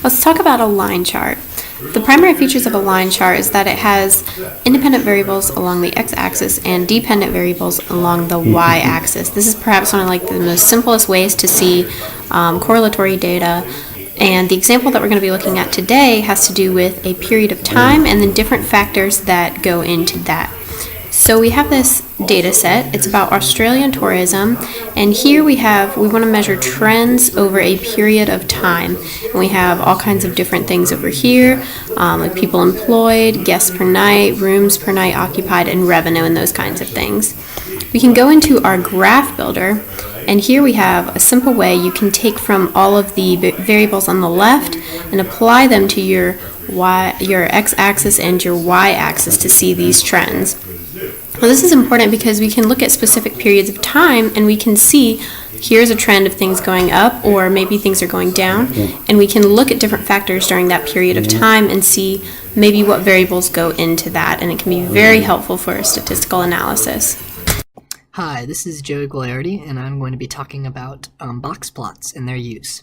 Let's talk about a line chart. The primary features of a line chart is that it has independent variables along the x-axis and dependent variables along the y-axis. This is perhaps one of the most simplest ways to see correlatory data. And the example that we're going to be looking at today has to do with a period of time and then different factors that go into that. So we have this data set. It's about Australian tourism, and here we want to measure trends over a period of time. And we have all kinds of different things over here, like people employed, guests per night, rooms per night occupied, and revenue, and those kinds of things. We can go into our graph builder, and here we have a simple way you can take from all of the variables on the left and apply them to your x-axis and your y-axis to see these trends. Well, this is important because we can look at specific periods of time and we can see here's a trend of things going up or maybe things are going down, and we can look at different factors during that period of time and see maybe what variables go into that, and it can be very helpful for statistical analysis. Hi, this is Joey Gugliardi, and I'm going to be talking about box plots and their use.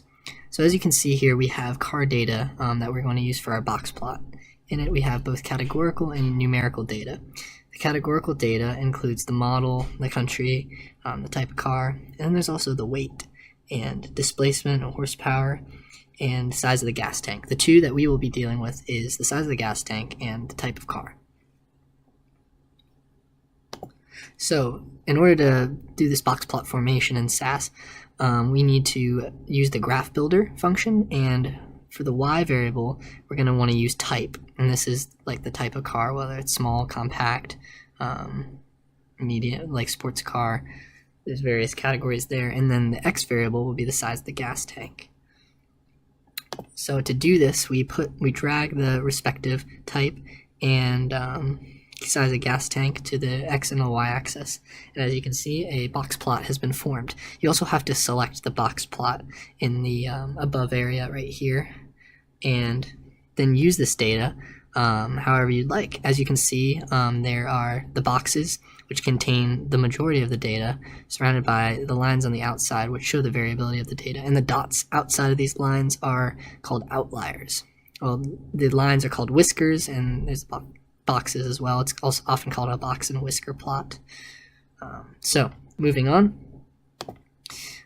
So as you can see here, we have car data that we're going to use for our box plot. In it, we have both categorical and numerical data. The categorical data includes the model, the country, the type of car, and there's also the weight and displacement or horsepower and size of the gas tank. The two that we will be dealing with is the size of the gas tank and the type of car. So in order to do this box plot formation in SAS, we need to use the graph builder function, and for the y variable, we're going to want to use type, and this is like the type of car, whether it's small, compact, medium, like sports car. There's various categories there, and then the x variable will be the size of the gas tank. So to do this, we drag the respective type and size of gas tank to the x and the y axis, and as you can see, a box plot has been formed. You also have to select the box plot in the above area right here, and then use this data however you'd like. As you can see, there are the boxes which contain the majority of the data, surrounded by the lines on the outside which show the variability of the data, and the dots outside of these lines are called outliers. Well, the lines are called whiskers, and there's boxes as well. It's also often called a box and whisker plot. So moving on,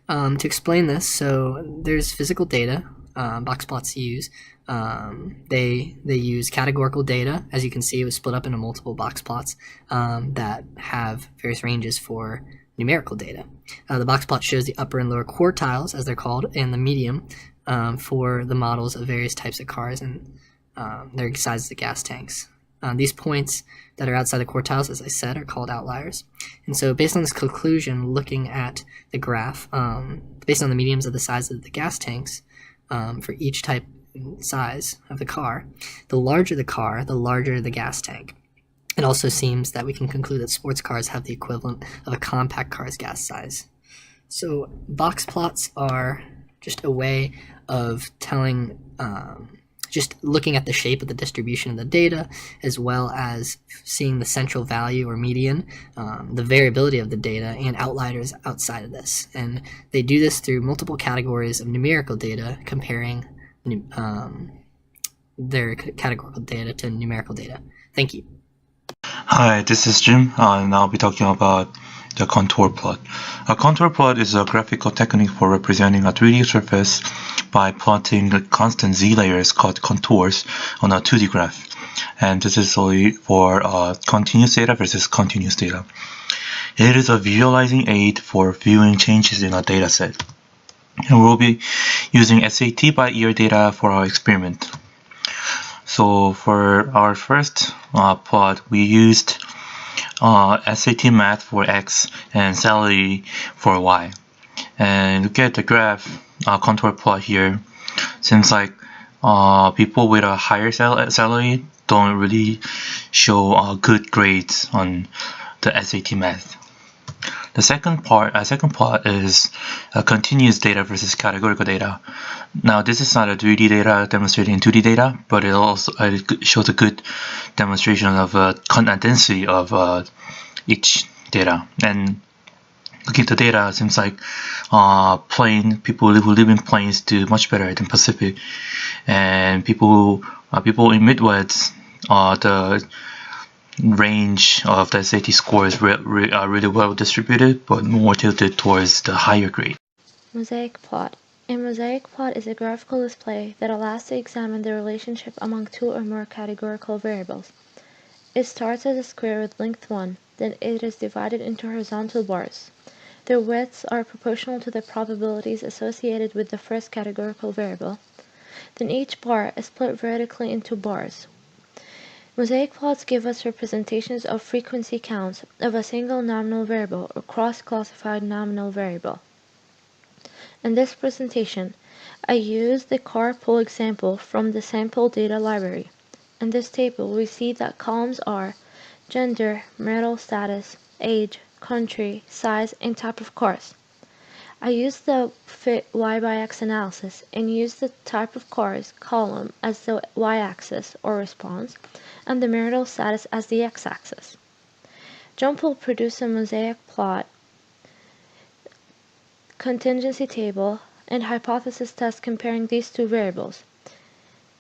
to explain this, so there's physical data box plots use. They use categorical data. As you can see, it was split up into multiple box plots that have various ranges for numerical data. The box plot shows the upper and lower quartiles, as they're called, and the medium for the models of various types of cars and their sizes of gas tanks. These points that are outside the quartiles, as I said, are called outliers. And so based on this conclusion, looking at the graph, based on the mediums of the size of the gas tanks for each type and size of the car, the larger the car, the larger the gas tank. It also seems that we can conclude that sports cars have the equivalent of a compact car's gas size. So box plots are just a way of telling just looking at the shape of the distribution of the data, as well as seeing the central value or median, the variability of the data, and outliers outside of this. And they do this through multiple categories of numerical data, comparing their categorical data to numerical data. Thank you. Hi, this is Jim, and I'll be talking about the contour plot. A contour plot is a graphical technique for representing a 3D surface by plotting constant z layers called contours on a 2D graph. And this is only for continuous data versus continuous data. It is a visualizing aid for viewing changes in a data set. And we'll be using SAT by ear data for our experiment. So for our first plot, we used SAT math for X and salary for Y. And look at the graph contour plot here. Seems like people with a higher salary don't really show good grades on the SAT math. The second plot is continuous data versus categorical data. Now this is not a 3D data demonstrating 2D data, but it shows a good demonstration of content density of each data. And looking at the data, it seems like people who live in plains do much better than Pacific, and people in Midwest, the range of the SAT score is really well distributed, but more tilted towards the higher grade. Mosaic plot. A mosaic plot is a graphical display that allows to examine the relationship among two or more categorical variables. It starts as a square with length 1, then it is divided into horizontal bars. Their widths are proportional to the probabilities associated with the first categorical variable. Then each bar is split vertically into bars. Mosaic plots give us representations of frequency counts of a single nominal variable or cross-classified nominal variable. In this presentation, I use the carpool example from the sample data library. In this table, we see that columns are gender, marital status, age, country, size, and type of cars. I use the fit y by x analysis and use the type of cars column as the y-axis or response and the marital status as the x-axis. JUMP will produce a mosaic plot, contingency table, and hypothesis test comparing these two variables.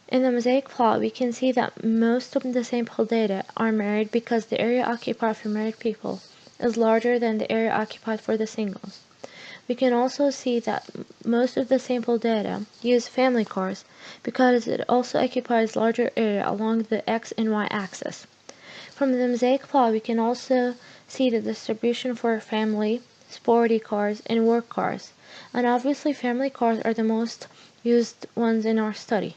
In the mosaic plot, we can see that most of the sample data are married because the area occupied for married people is larger than the area occupied for the singles. We can also see that most of the sample data use family cars because it also occupies larger area along the x and y axis. From the mosaic plot, we can also see the distribution for family, sporty cars, and work cars, and obviously family cars are the most used ones in our study.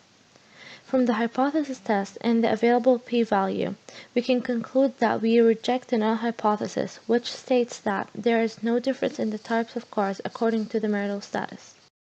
From the hypothesis test and the available p-value, we can conclude that we reject the null hypothesis, which states that there is no difference in the types of cars according to the marital status.